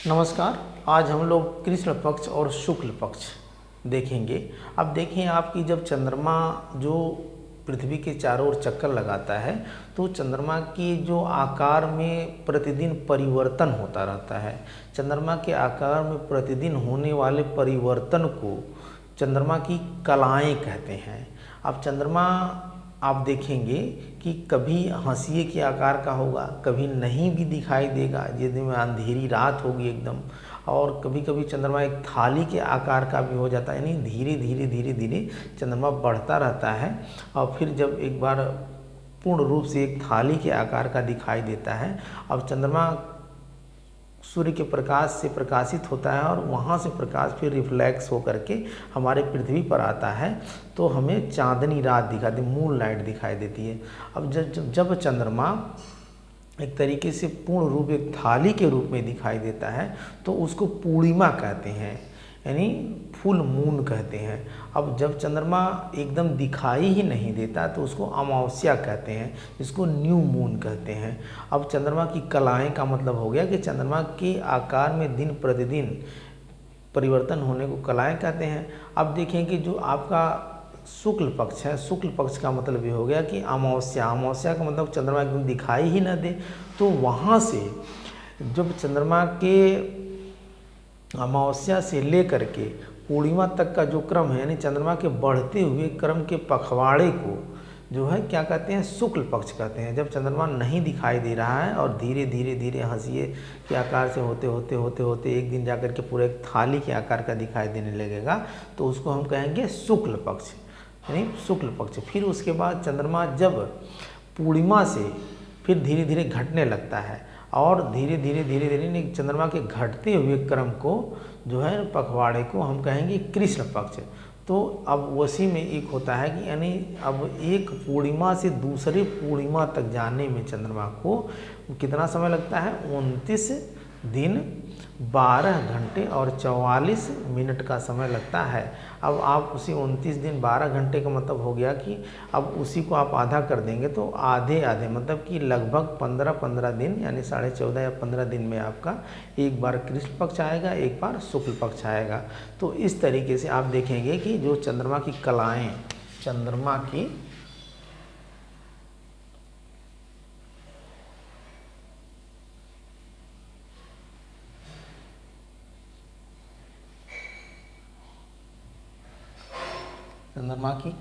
नमस्कार। आज हम लोग कृष्ण पक्ष और शुक्ल पक्ष देखेंगे। अब देखिए, आपकी जब चंद्रमा जो पृथ्वी के चारों ओर चक्कर लगाता है तो चंद्रमा की जो आकार में प्रतिदिन परिवर्तन होता रहता है। चंद्रमा के आकार में प्रतिदिन होने वाले परिवर्तन को चंद्रमा की कलाएं कहते हैं। अब चंद्रमा आप देखेंगे कि कभी हंसिए के आकार का होगा, कभी नहीं भी दिखाई देगा, जिसमें अंधेरी रात होगी एकदम, और कभी कभी चंद्रमा एक थाली के आकार का भी हो जाता है। यानी धीरे धीरे धीरे धीरे चंद्रमा बढ़ता रहता है और फिर जब एक बार पूर्ण रूप से एक थाली के आकार का दिखाई देता है। अब चंद्रमा सूर्य के प्रकाश से प्रकाशित होता है और वहाँ से प्रकाश फिर रिफ्लेक्स होकर के हमारे पृथ्वी पर आता है तो हमें चांदनी रात दिखाती, मून लाइट दिखाई देती है। अब जब चंद्रमा एक तरीके से पूर्ण रूप एक थाली के रूप में दिखाई देता है तो उसको पूर्णिमा कहते हैं, यानी फुल मून कहते हैं। अब जब चंद्रमा एकदम दिखाई ही नहीं देता तो उसको अमावस्या कहते हैं, जिसको न्यू मून कहते हैं। अब चंद्रमा की कलाएं का मतलब हो गया कि चंद्रमा के आकार में दिन प्रतिदिन परिवर्तन होने को कलाएं कहते हैं। अब देखें कि जो आपका शुक्ल पक्ष है, शुक्ल पक्ष का मतलब ये हो गया कि अमावस्या, अमावस्या का मतलब चंद्रमा एकदम दिखाई ही न दे। तो वहाँ से जब चंद्रमा के अमावस्या से लेकर के पूर्णिमा तक का जो क्रम है, यानी चंद्रमा के बढ़ते हुए क्रम के पखवाड़े को जो है क्या कहते हैं, शुक्ल पक्ष कहते हैं। जब चंद्रमा नहीं दिखाई दे रहा है और धीरे धीरे धीरे हंसिए के आकार से होते होते होते होते एक दिन जाकर के पूरे एक थाली के आकार का दिखाई देने लगेगा तो उसको हम कहेंगे शुक्ल पक्ष, यानी शुक्ल पक्ष। फिर उसके बाद चंद्रमा जब पूर्णिमा से फिर धीरे धीरे घटने लगता है और धीरे धीरे धीरे धीरे चंद्रमा के घटते हुए क्रम को जो है पखवाड़े को हम कहेंगे कृष्ण पक्ष। तो अब उसी में एक होता है कि यानी अब एक पूर्णिमा से दूसरे पूर्णिमा तक जाने में चंद्रमा को कितना समय लगता है, 29 दिन 12 घंटे और 44 मिनट का समय लगता है। अब आप उसी 29 दिन 12 घंटे का मतलब हो गया कि अब उसी को आप आधा कर देंगे तो आधे आधे मतलब कि लगभग 15 दिन, यानी 14.5 या 15 दिन में आपका एक बार कृष्ण पक्ष आएगा, एक बार शुक्ल पक्ष आएगा। तो इस तरीके से आप देखेंगे कि जो चंद्रमा की कलाएँ, चंद्रमा की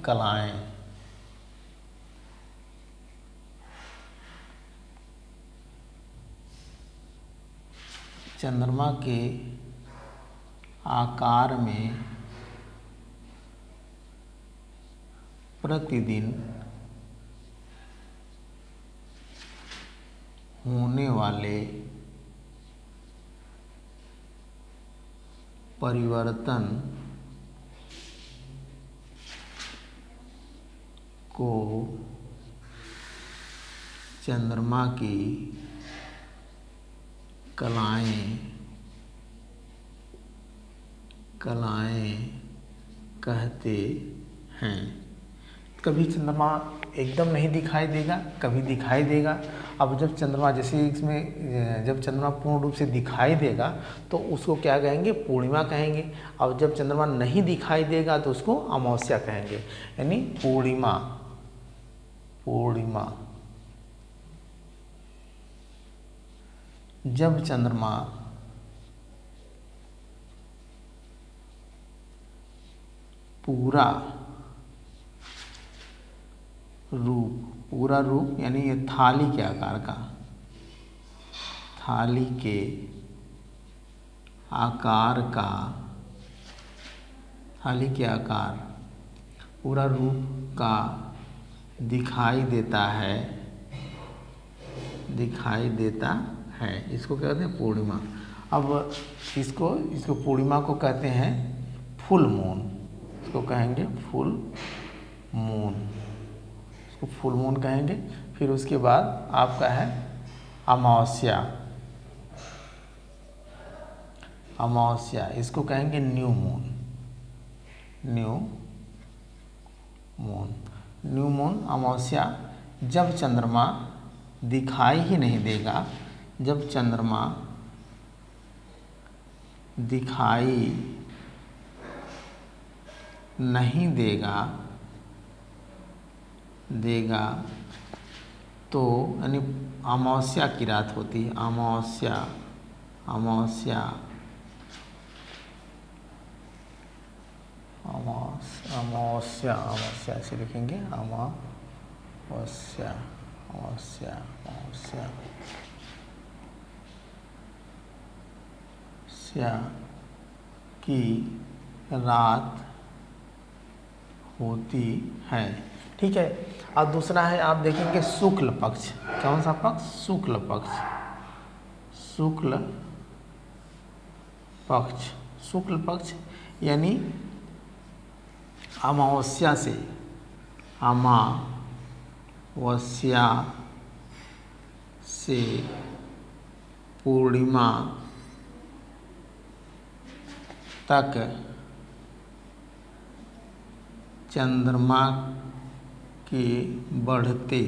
कलाएं, चंद्रमा के आकार में प्रतिदिन होने वाले परिवर्तन को चंद्रमा की कलाएं कहते हैं। कभी चंद्रमा एकदम नहीं दिखाई देगा, कभी दिखाई देगा। अब जब चंद्रमा जैसे इसमें जब चंद्रमा पूर्ण रूप से दिखाई देगा तो उसको क्या कहेंगे, पूर्णिमा कहेंगे। अब जब चंद्रमा नहीं दिखाई देगा तो उसको अमावस्या कहेंगे, यानी पूर्णिमा। जब चंद्रमा पूरा रूप यानी ये थाली के आकार का, थाली के आकार पूरा रूप का दिखाई देता है, इसको क्या कहते हैं, पूर्णिमा। अब इसको पूर्णिमा को कहते हैं फुल मून, इसको कहेंगे फुल मून, इसको फुल मून कहेंगे। फिर उसके बाद आपका है अमावस्या, इसको कहेंगे न्यू मून, अमावस्या। जब चंद्रमा दिखाई ही नहीं देगा, जब चंद्रमा दिखाई नहीं देगा तो यानी अमावस्या की रात होती है, अमावस्या ऐसे लिखेंगे, अमावस्या की रात होती है। ठीक है। और दूसरा है, आप देखेंगे शुक्ल पक्ष। कौन सा पक्ष? शुक्ल पक्ष यानी अमावस्या से पूर्णिमा तक चंद्रमा के बढ़ते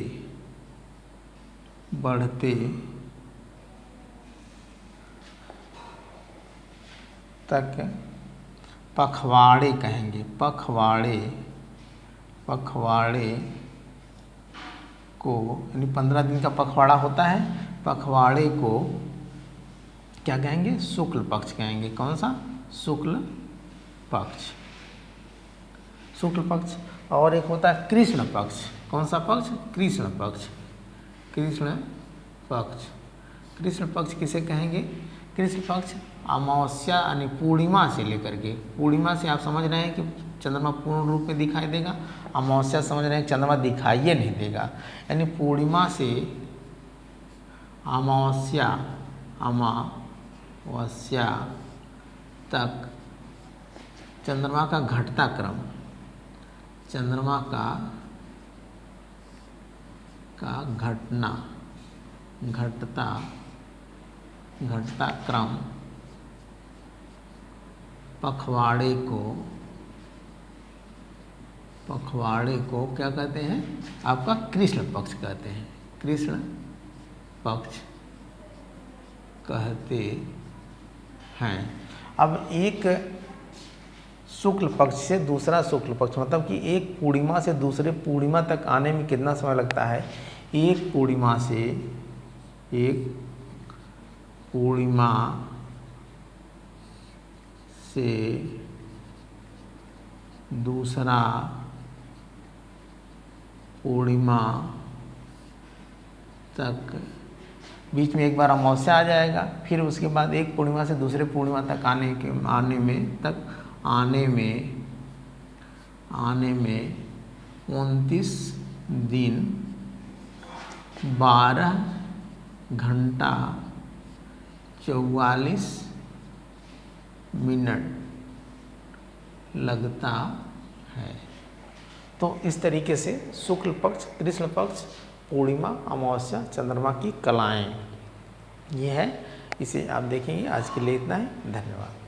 तक पखवाड़े कहेंगे। पखवाड़े को यानी 15 दिन का पखवाड़ा होता है, पखवाड़े को क्या कहेंगे? शुक्ल पक्ष कहेंगे। कौन सा? शुक्ल पक्ष। और एक होता है कृष्ण पक्ष। कौन सा पक्ष? कृष्ण पक्ष किसे कहेंगे? कृष्ण पक्ष अमावस्या यानी पूर्णिमा से लेकर के, पूर्णिमा से आप समझ रहे हैं कि चंद्रमा पूर्ण रूप में दिखाई देगा, अमावस्या समझ रहे हैं चंद्रमा दिखाई नहीं देगा, यानी पूर्णिमा से अमावस्या तक चंद्रमा का घटता क्रम, चंद्रमा का घटता क्रम पखवाड़े को क्या कहते हैं? आपका कृष्ण पक्ष कहते हैं। कृष्ण पक्ष कहते हैं। अब एक शुक्ल पक्ष से दूसरा शुक्ल पक्ष, मतलब कि एक पूर्णिमा से दूसरे पूर्णिमा तक आने में कितना समय लगता है? एक पूर्णिमा से दूसरा पूर्णिमा तक, बीच में एक बार अमावस्या आ जाएगा, फिर उसके बाद एक पूर्णिमा से दूसरे पूर्णिमा तक आने में 29 दिन 12 घंटा 44 मिनट लगता है। तो इस तरीके से शुक्ल पक्ष, कृष्ण पक्ष, पूर्णिमा, अमावस्या, चंद्रमा की कलाएं ये है। इसे आप देखेंगे। आज के लिए इतना ही। धन्यवाद।